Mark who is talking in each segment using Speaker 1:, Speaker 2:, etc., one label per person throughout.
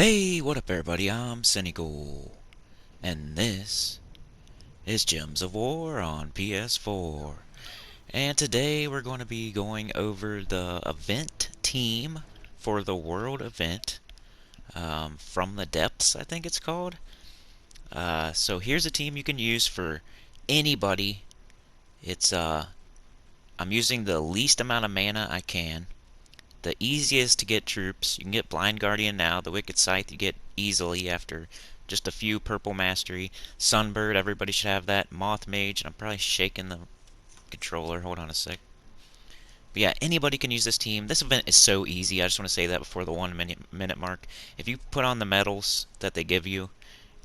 Speaker 1: Hey, what up everybody, I'm Sinnycool, and this is Gems of War on PS4. And today we're going to be going over the event team for the world event, From the Depths, I think it's called. So here's a team you can use for anybody. I'm using the least amount of mana I can. The easiest to get troops. You can get Blind Guardian now. The Wicked Scythe you get easily after just a few purple mastery. Sunbird, everybody should have that. Moth Mage, and I'm probably shaking the controller. Hold on a sec. But yeah, anybody can use this team. This event is so easy. I just want to say that before the 1 minute mark. If you put on the medals that they give you,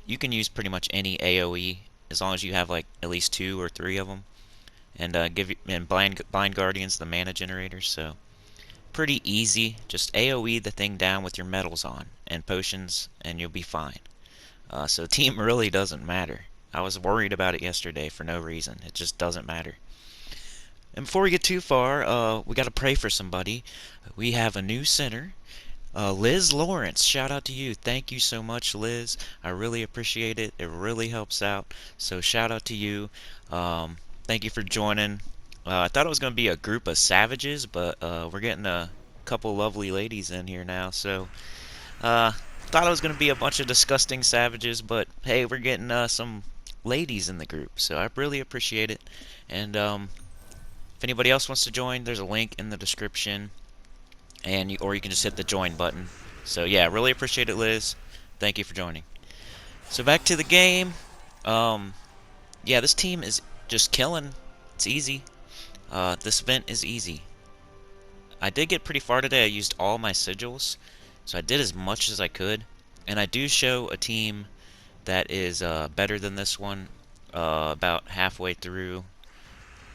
Speaker 1: you can use pretty much any AoE as long as you have like at least 2 or 3 of them. And Blind Guardian's the mana generator, so pretty easy. Just AoE the thing down with your medals on and potions, and you'll be fine. So team really doesn't matter. I was worried about it yesterday for no reason. It just doesn't matter. And before we get too far, we got to pray for somebody. We have a new center, Liz Lawrence. Shout out to you. Thank you so much, Liz. I really appreciate it. It really helps out. So shout out to you. Thank you for joining. I thought it was going to be a group of savages, but we're getting a couple lovely ladies in here now. So thought it was going to be a bunch of disgusting savages, but hey, we're getting some ladies in the group. So I really appreciate it. And if anybody else wants to join, there's a link in the description, and or you can just hit the join button. So yeah, really appreciate it, Liz. Thank you for joining. So back to the game. Yeah, this team is just killing. It's easy. This event is easy. I did get pretty far today. I used all my sigils, so I did as much as I could. And I do show a team that is better than this one about halfway through.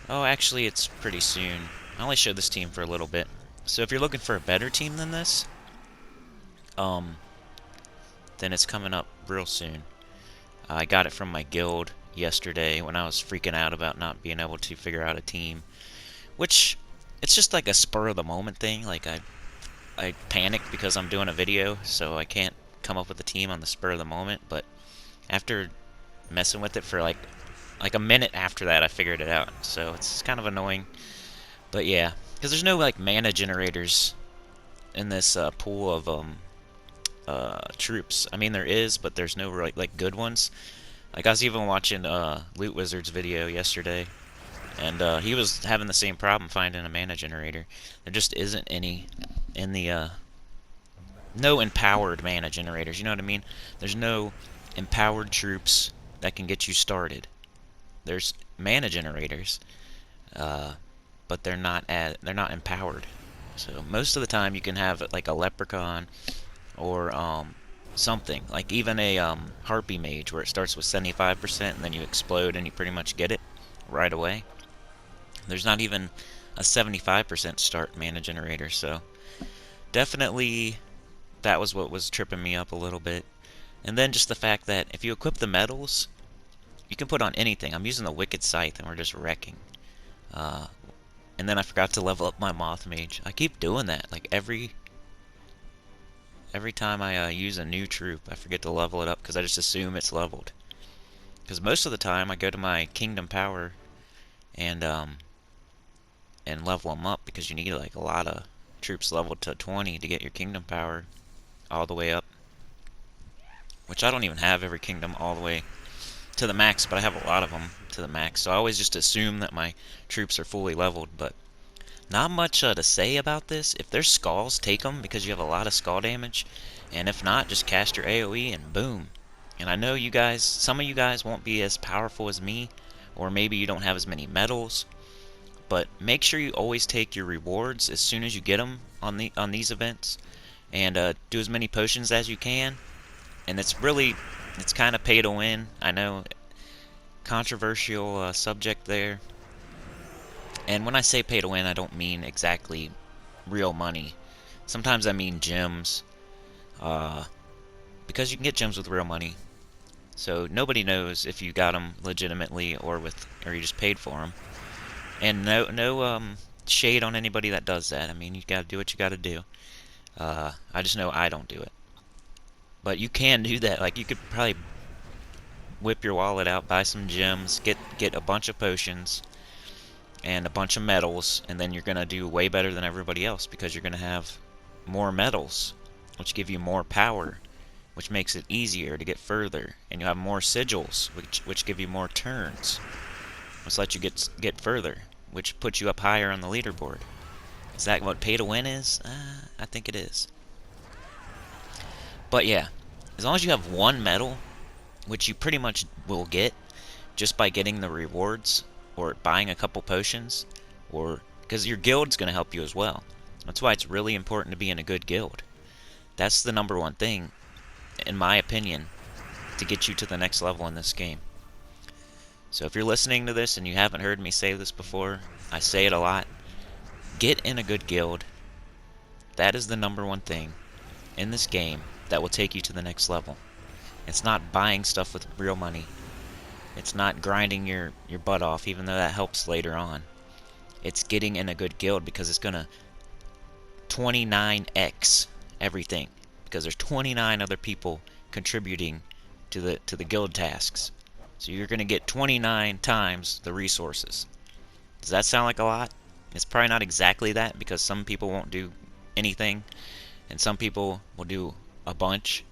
Speaker 1: Oh, actually, it's pretty soon. I only showed this team for a little bit. So if you're looking for a better team than this, then it's coming up real soon. I got it from my guild yesterday when I was freaking out about not being able to figure out a team. Which, it's just like a spur of the moment thing. Like, I panicked because I'm doing a video, so I can't come up with a team on the spur of the moment. But after messing with it for like a minute after that, I figured it out. So it's kind of annoying. But yeah, because there's no like mana generators in this pool of troops. I mean, there is, but there's no like good ones. Like, I was even watching Loot Wizard's video yesterday, and he was having the same problem finding a mana generator. There just isn't any in the no empowered mana generators. You know what I mean? There's no empowered troops that can get you started. There's mana generators, but they're not empowered. So most of the time you can have like a leprechaun or something like even a harpy mage where it starts with 75% and then you explode and you pretty much get it right away. There's not even a 75% start mana generator, so definitely that was what was tripping me up a little bit. And then just the fact that if you equip the medals, you can put on anything. I'm using the Wicked Scythe and we're just wrecking. And then I forgot to level up my Moth Mage. I keep doing that. Like every time I use a new troop, I forget to level it up because I just assume it's leveled. Because most of the time I go to my Kingdom Power and level them up, because you need like a lot of troops leveled to 20 to get your Kingdom Power all the way up. Which I don't even have every kingdom all the way to the max, but I have a lot of them to the max. So I always just assume that my troops are fully leveled, but not much to say about this. If there's skulls, take them because you have a lot of skull damage. And if not, just cast your AoE and boom. And I know you guys, some of you guys won't be as powerful as me, or maybe you don't have as many medals, but make sure you always take your rewards as soon as you get them on these events, and do as many potions as you can. And it's kind of pay to win. I know, controversial subject there. And when I say pay to win, I don't mean exactly real money. Sometimes I mean gems, because you can get gems with real money. So nobody knows if you got them legitimately or you just paid for them. And no shade on anybody that does that. I mean, you gotta do what you gotta do. I just know I don't do it. But you can do that. Like, you could probably whip your wallet out, buy some gems, get a bunch of potions and a bunch of medals, and then you're gonna do way better than everybody else because you're gonna have more medals, which give you more power, which makes it easier to get further, and you have more sigils, which give you more turns, which let you get further, which puts you up higher on the leaderboard. Is that what pay to win is? I think it is. But yeah, as long as you have one medal, which you pretty much will get just by getting the rewards or buying a couple potions, or because your guild's going to help you as well. That's why it's really important to be in a good guild. That's the number one thing, in my opinion, to get you to the next level in this game. So if you're listening to this and you haven't heard me say this before, I say it a lot. Get in a good guild. That is the number one thing in this game that will take you to the next level. It's not buying stuff with real money. It's not grinding your butt off, even though that helps later on. It's getting in a good guild because it's gonna 29x everything, because there's 29 other people contributing to the guild tasks. So you're gonna get 29 times the resources. Does that sound like a lot? It's probably not exactly that, because some people won't do anything and some people will do a bunch.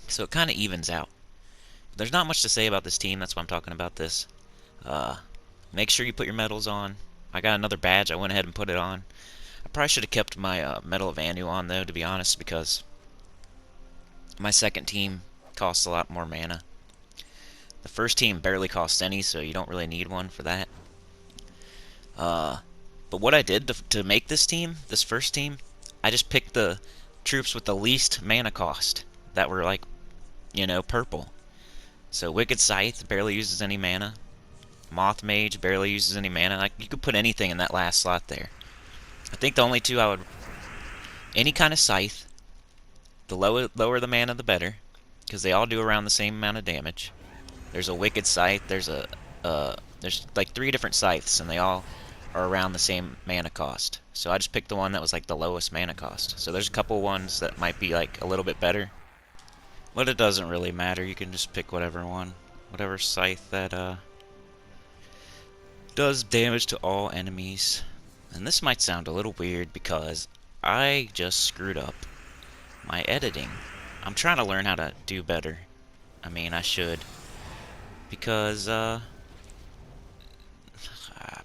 Speaker 1: So it kind of evens out. There's not much to say about this team, that's why I'm talking about this. Make sure you put your medals on. I got another badge, I went ahead and put it on. I probably should have kept my Medal of Anu on, though, to be honest, because my second team costs a lot more mana. The first team barely costs any, so you don't really need one for that. But what I did to make this team, this first team, I just picked the troops with the least mana cost that were, like, you know, purple. So Wicked Scythe barely uses any mana. Moth Mage barely uses any mana. Like, you could put anything in that last slot there. I think the only two I would... Any kind of Scythe. The lower the mana, the better, because they all do around the same amount of damage. There's a Wicked Scythe. There's like 3 different scythes, and they all are around the same mana cost. So I just picked the one that was like the lowest mana cost. So there's a couple ones that might be like a little bit better, but it doesn't really matter. You can just pick whatever one, whatever scythe that does damage to all enemies. And this might sound a little weird because I just screwed up my editing. I'm trying to learn how to do better. I mean, I should, because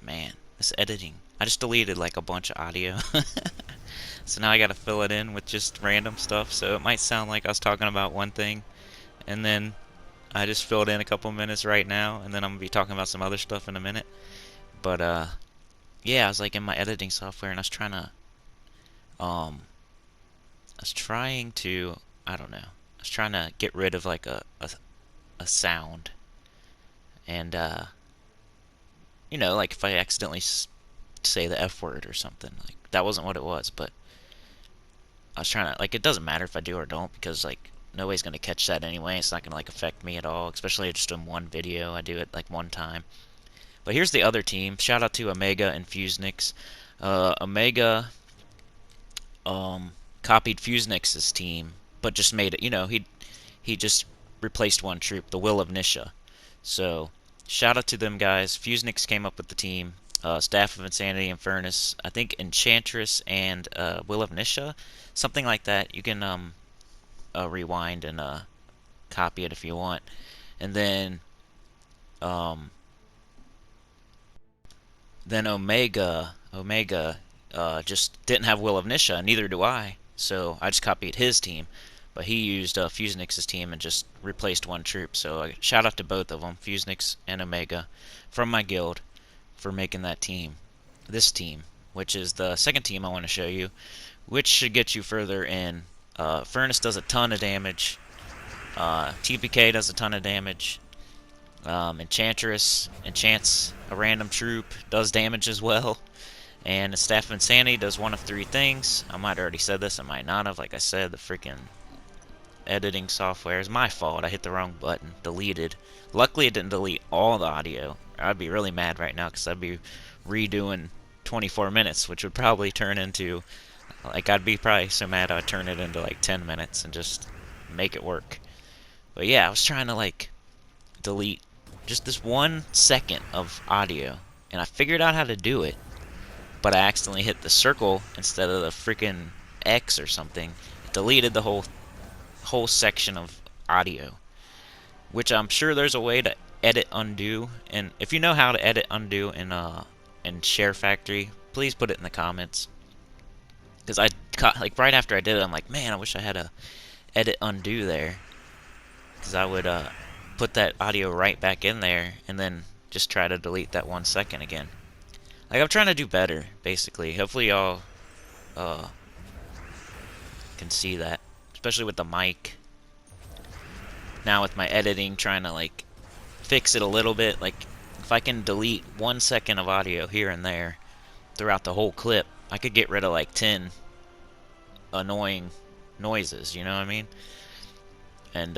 Speaker 1: man, this editing. I just deleted like a bunch of audio. So now I gotta fill it in with just random stuff, so it might sound like I was talking about one thing and then I just filled in a couple minutes right now, and then I'm gonna be talking about some other stuff in a minute. But yeah, I was like in my editing software and I was trying to I don't know, I was trying to get rid of like a sound, and you know, like if I accidentally say the F word or something, like that wasn't what it was, but I was trying to, like, it doesn't matter if I do or don't, because like nobody's gonna catch that anyway. It's not gonna like affect me at all, especially just in one video. I do it like one time. But here's the other team. Shout out to Omega and Fusenix. Omega copied Fusenix's team, but just made it, you know, he just replaced one troop, the Will of Nisha. So shout out to them guys. Fusenix came up with the team. Staff of Insanity and Furnace, I think Enchantress and Will of Nisha, something like that. You can rewind and copy it if you want. And then Omega just didn't have Will of Nisha, and neither do I. So I just copied his team, but he used Fusenix's team and just replaced one troop. So shout out to both of them, Fusenix and Omega, from my guild, for making that team. This team, which is the second team I want to show you, which should get you further in. Furnace does a ton of damage. TPK does a ton of damage. Enchantress enchants a random troop, does damage as well. And the Staff of Insanity does one of 3 things. I might have already said this, I might not have. Like I said, the freaking editing software is my fault. I hit the wrong button. Deleted. Luckily, it didn't delete all the audio. I'd be really mad right now because I'd be redoing 24 minutes, which would probably turn into, like, I'd be probably so mad I'd turn it into like 10 minutes and just make it work. But yeah, I was trying to like delete just this 1 second of audio, and I figured out how to do it, but I accidentally hit the circle instead of the freaking X or something. It deleted the whole section of audio, which I'm sure there's a way to edit undo. And if you know how to edit undo in Share Factory, please put it in the comments. Because I caught, like, right after I did it, I'm like, man, I wish I had a edit undo there, because I would put that audio right back in there and then just try to delete that 1 second again. Like, I'm trying to do better, basically. Hopefully y'all can see that, especially with the mic. Now with my editing, trying to like fix it a little bit. Like, if I can delete 1 second of audio here and there throughout the whole clip, I could get rid of like 10 annoying noises, you know what I mean? And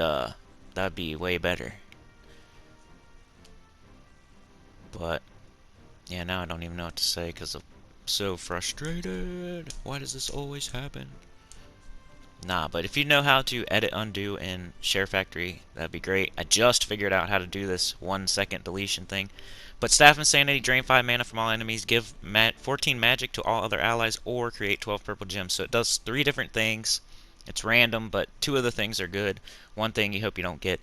Speaker 1: that'd be way better. But yeah, now I don't even know what to say because I'm so frustrated. Why does this always happen? Nah, but if you know how to edit undo in Share Factory, that'd be great. I just figured out how to do this 1 second deletion thing. But Staff Insanity, drain 5 mana from all enemies, give 14 magic to all other allies, or create 12 purple gems. So it does 3 different things. It's random, but 2 of the things are good. One thing you hope you don't get.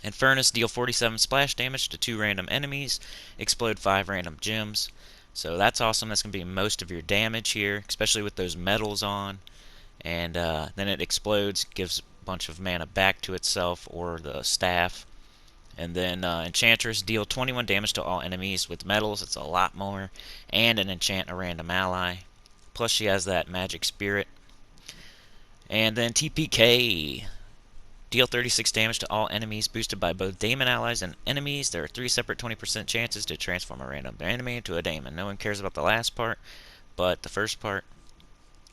Speaker 1: Infernus, deal 47 splash damage to 2 random enemies, explode 5 random gems. So that's awesome. That's going to be most of your damage here, especially with those metals on. And then it explodes, gives a bunch of mana back to itself or the staff. And then Enchantress, deal 21 damage to all enemies with metals. It's a lot more. And an enchant a random ally. Plus she has that magic spirit. And then TPK, deal 36 damage to all enemies, boosted by both daemon allies and enemies. There are 3 separate 20% chances to transform a random enemy into a daemon. No one cares about the last part, but the first part,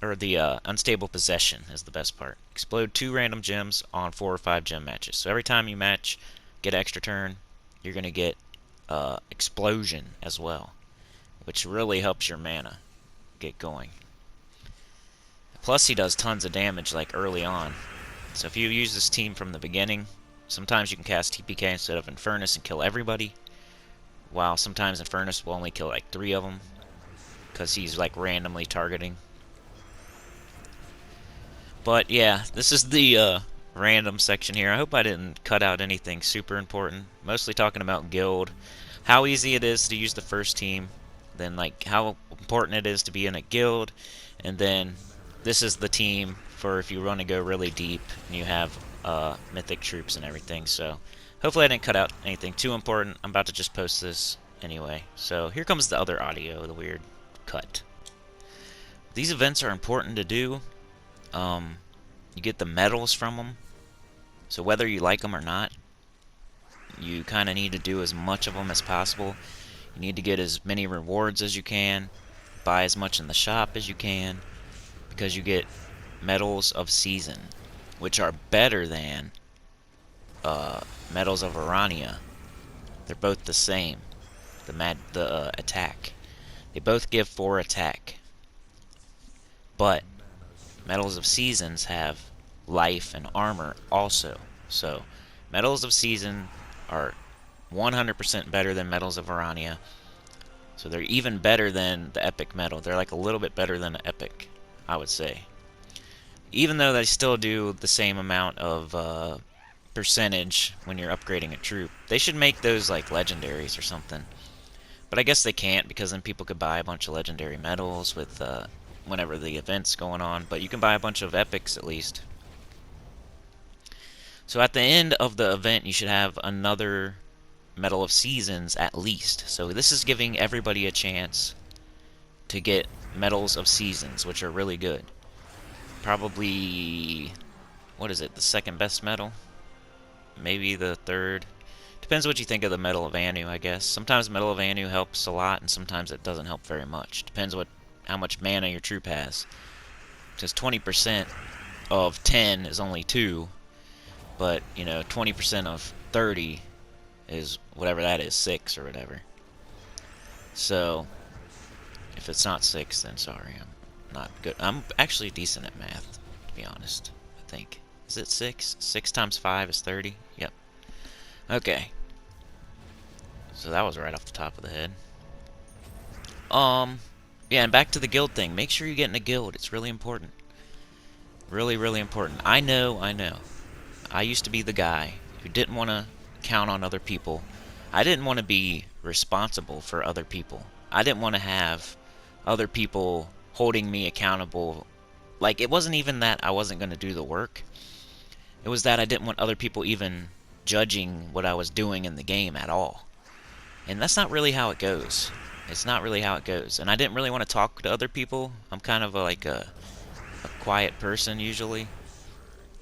Speaker 1: or the unstable possession, is the best part. Explode 2 random gems on 4 or 5 gem matches. So every time you match, get an extra turn, you're going to get explosion as well, which really helps your mana get going. Plus he does tons of damage like early on. So if you use this team from the beginning, sometimes you can cast TPK instead of Infernus and kill everybody, while sometimes Infernus will only kill like 3 of them because he's like randomly targeting. But yeah, this is the random section here. I hope I didn't cut out anything super important. Mostly talking about guild, how easy it is to use the first team, then like how important it is to be in a guild, and then this is the team for if you want to go really deep and you have mythic troops and everything. So hopefully I didn't cut out anything too important. I'm about to just post this anyway. So here comes the other audio, the weird cut. These events are important to do. You get the medals from them, so whether you like them or not, you kind of need to do as much of them as possible. You need to get as many rewards as you can, buy as much in the shop as you can, because you get medals of season, which are better than medals of Arania. They're both the same. The attack. They both give 4 attack, but medals of seasons have life and armor also. So medals of season are 100% better than medals of Arania. So they're even better than the epic medal. They're like a little bit better than the epic, I would say. Even though they still do the same amount of percentage when you're upgrading a troop. They should make those like legendaries or something. But I guess they can't, because then people could buy a bunch of legendary medals with whenever the event's going on. But you can buy a bunch of epics at least. So at the end of the event, you should have another Medal of Seasons at least. So this is giving everybody a chance to get Medals of Seasons, which are really good. Probably, what is it, the second best medal? Maybe the third. Depends what you think of the Medal of Anu, I guess. Sometimes Medal of Anu helps a lot, and sometimes it doesn't help very much. Depends how much mana your troop has. Because 20% of 10 is only 2, but, you know, 20% of 30 is whatever that is, 6 or whatever. So, if it's not 6, then sorry, I'm not good. I'm actually decent at math, to be honest, I think. Is it 6? 6 times 5 is 30? Yep. Okay. So that was right off the top of the head. Yeah, and back to the guild thing. Make sure you get in a guild. It's really important. Really, really important. I know. I used to be the guy who didn't want to count on other people. I didn't want to be responsible for other people. I didn't want to have other people holding me accountable. Like, it wasn't even that I wasn't going to do the work. It was that I didn't want other people even judging what I was doing in the game at all. And that's not really how it goes. It's not really how it goes. And I didn't really want to talk to other people. I'm kind of like a quiet person usually.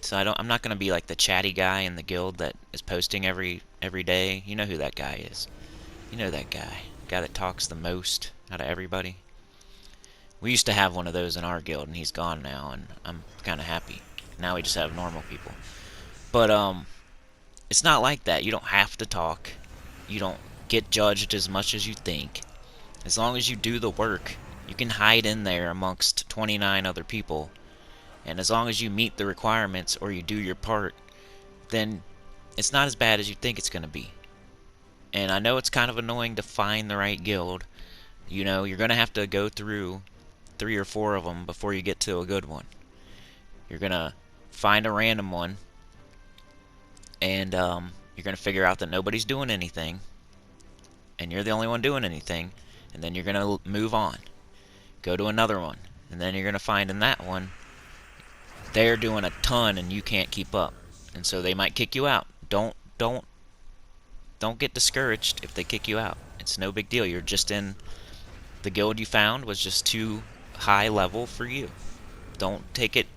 Speaker 1: So I'm not gonna be like the chatty guy in the guild that is posting every day. You know who that guy is. You know that guy that talks the most out of everybody. We used to have one of those in our guild, and he's gone now, and I'm kind of happy. Now we just have normal people. But it's not like that. You don't have to talk. You don't get judged as much as you think. As long as you do the work, you can hide in there amongst 29 other people. And as long as you meet the requirements or you do your part, then it's not as bad as you think it's going to be. And I know it's kind of annoying to find the right guild. You know, you're going to have to go through 3 or 4 of them before you get to a good one. You're going to find a random one, and you're going to figure out that nobody's doing anything, and you're the only one doing anything, and then you're going to move on. Go to another one, and then you're going to find in that one they're doing a ton and you can't keep up, and so they might kick you out. Don't get discouraged if they kick you out. It's no big deal. You're just in the guild you found was just too high level for you. Don't take it.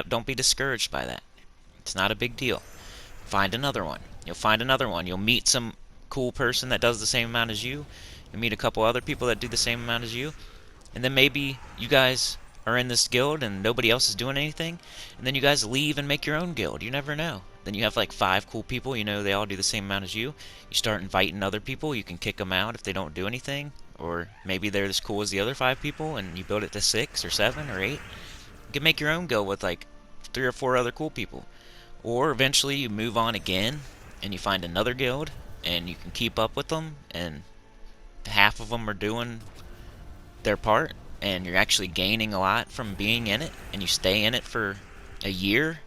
Speaker 1: Don't be discouraged by that. It's not a big deal. Find another one. You'll find another one. You'll meet some cool person that does the same amount as you. You'll meet a couple other people that do the same amount as you, and then maybe you guys are in this guild and nobody else is doing anything, and then you guys leave and make your own guild. You never know. Then you have like 5 cool people, you know, they all do the same amount as you. You start inviting other people. You can kick them out if they don't do anything, or maybe they're as cool as the other 5 people and you build it to 6 or 7 or 8. You can make your own guild with like 3 or 4 other cool people. Or eventually you move on again and you find another guild and you can keep up with them, and half of them are doing their part, and you're actually gaining a lot from being in it, and you stay in it for a year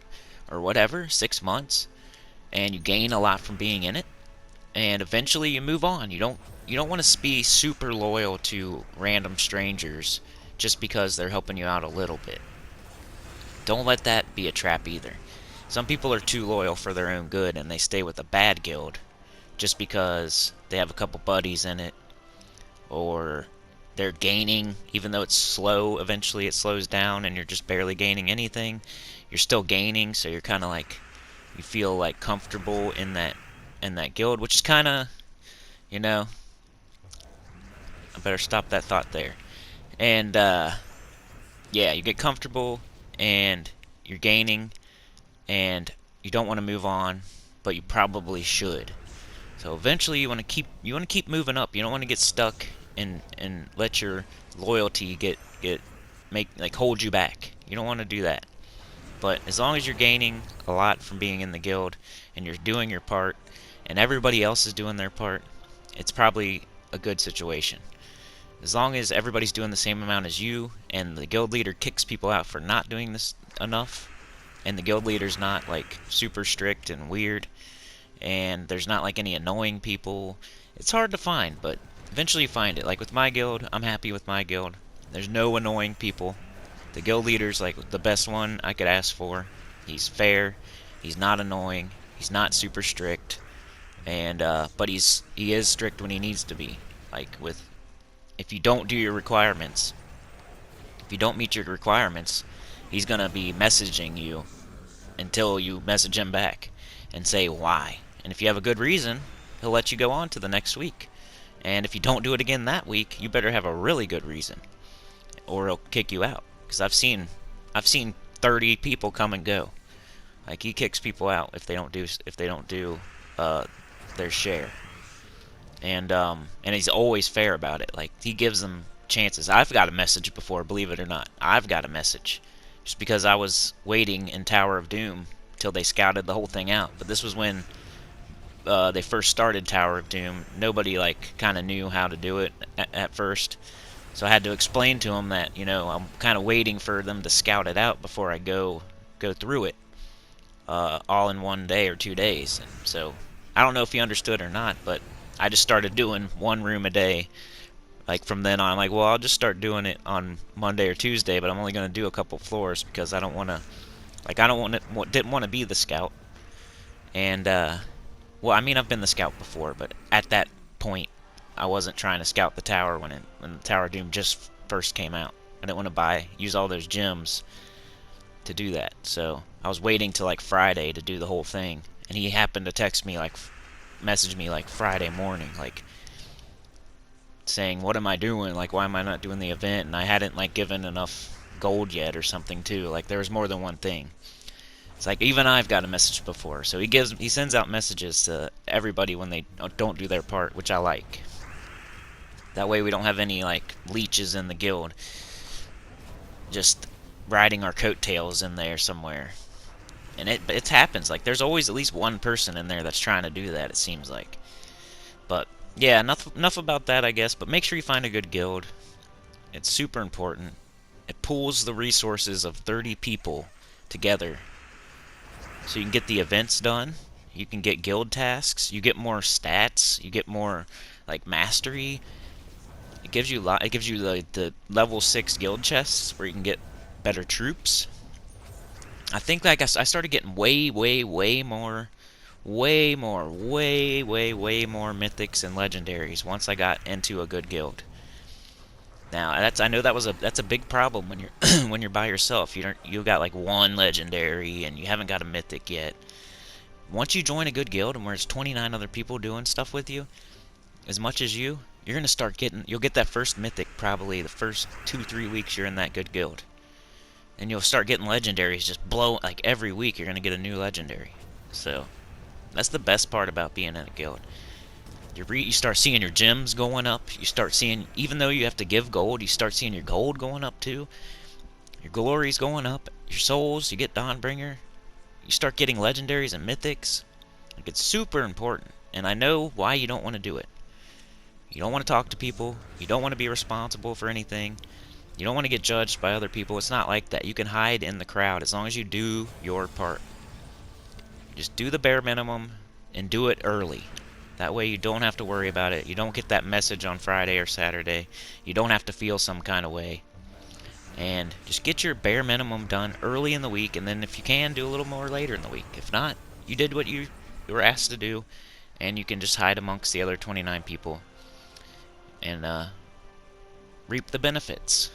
Speaker 1: or whatever, 6 months, and you gain a lot from being in it, and eventually you move on. You don't want to be super loyal to random strangers just because they're helping you out a little bit. Don't let that be a trap either. Some people are too loyal for their own good, and they stay with a bad guild just because they have a couple buddies in it, or they're gaining, even though it's slow. Eventually it slows down and you're just barely gaining anything. You're still gaining, so you're kind of like, you feel like comfortable in that guild, which is kind of, you know, I better stop that thought there. And yeah, you get comfortable and you're gaining, and you don't want to move on, but you probably should. So eventually you want to keep moving up. You don't want to get stuck and let your loyalty hold you back. You don't want to do that. But as long as you're gaining a lot from being in the guild and you're doing your part and everybody else is doing their part, it's probably a good situation. As long as everybody's doing the same amount as you and the guild leader kicks people out for not doing this enough, and the guild leader's not like super strict and weird, and there's not like any annoying people, it's hard to find, but eventually you find it. Like with my guild, I'm happy with my guild. There's no annoying people. The guild leader's like the best one I could ask for. He's fair, he's not annoying, he's not super strict, and but he is strict when he needs to be. Like if you don't do your requirements, if you don't meet your requirements, he's gonna be messaging you until you message him back and say why. And if you have a good reason, he'll let you go on to the next week. And if you don't do it again that week, you better have a really good reason, or he'll kick you out. Because I've seen 30 people come and go. Like, he kicks people out if they don't do their share. And he's always fair about it. Like, he gives them chances. I've got a message before, believe it or not. I've got a message just because I was waiting in Tower of Doom till they scouted the whole thing out. But this was when they first started Tower of Doom. Nobody like kind of knew how to do it at first, so I had to explain to them that, you know, I'm kind of waiting for them to scout it out before I go through it all in 1 day or 2 days. And so I don't know if he understood or not, but I just started doing one room a day. Like from then on, I'm like, well, I'll just start doing it on Monday or Tuesday, but I'm only going to do a couple floors because I don't want to, like, didn't want to be the scout. And well, I mean, I've been the scout before, but at that point, I wasn't trying to scout the tower when the Tower of Doom just first came out. I didn't want to use all those gems to do that. So I was waiting till like Friday to do the whole thing, and he happened to message me like Friday morning, like saying, "What am I doing? Like, why am I not doing the event?" And I hadn't like given enough gold yet or something too. Like there was more than one thing. It's like even I've got a message before, so he sends out messages to everybody when they don't do their part, which I like. That way we don't have any like leeches in the guild just riding our coattails in there somewhere. And it happens. Like there's always at least one person in there that's trying to do that, it seems like. But yeah, enough about that, I guess. But make sure you find a good guild. It's super important. It pools the resources of 30 people together, so you can get the events done. You can get guild tasks. You get more stats. You get more like mastery. It gives you the level 6 guild chests where you can get better troops. I think like I started getting way more mythics and legendaries once I got into a good guild. Now I know that's a big problem when you're when you're by yourself. You got like one legendary and you haven't got a mythic yet. Once you join a good guild and there's 29 other people doing stuff with you, as much as you're gonna you'll get that first mythic probably the first 2-3 weeks you're in that good guild. And you'll start getting legendaries just like every week you're gonna get a new legendary. So that's the best part about being in a guild. You start seeing your gems going up. You start seeing, even though you have to give gold, you start seeing your gold going up too. Your glory's going up. Your souls, you get Dawnbringer. You start getting legendaries and mythics. Like, it's super important. And I know why you don't want to do it. You don't want to talk to people. You don't want to be responsible for anything. You don't want to get judged by other people. It's not like that. You can hide in the crowd as long as you do your part. Just do the bare minimum and do it early. That way you don't have to worry about it. You don't get that message on Friday or Saturday. You don't have to feel some kind of way. And just get your bare minimum done early in the week, and then if you can, do a little more later in the week. If not, you did what you were asked to do, and you can just hide amongst the other 29 people and reap the benefits.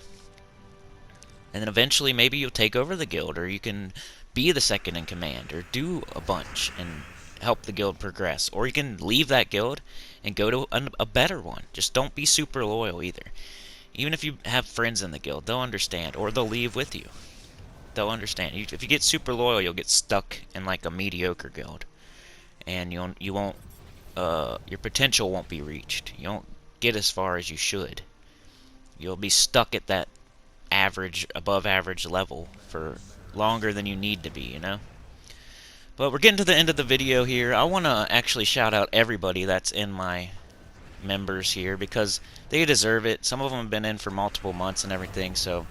Speaker 1: And then eventually maybe you'll take over the guild, or you can be the second in command, or do a bunch and help the guild progress. Or you can leave that guild and go to a better one. Just don't be super loyal either. Even if you have friends in the guild, they'll understand, or they'll leave with you. They'll understand. If you get super loyal, you'll get stuck in like a mediocre guild, and you won't your potential won't be reached. You won't get as far as you should. You'll be stuck at that above average level for longer than you need to be, you know? But we're getting to the end of the video here. I want to actually shout out everybody that's in my members here, because they deserve it. Some of them have been in for multiple months and everything, so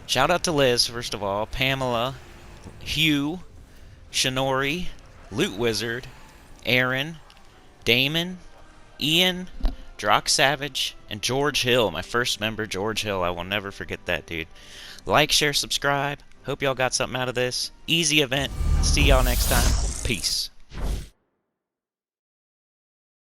Speaker 1: shout out to Liz, first of all, Pamela, Hugh, Shinori, Loot Wizard, Aaron, Damon, Ian, Drock Savage, and George Hill, my first member, George Hill. I will never forget that, dude. Like, share, subscribe. Hope y'all got something out of this. Easy event. See y'all next time. Peace.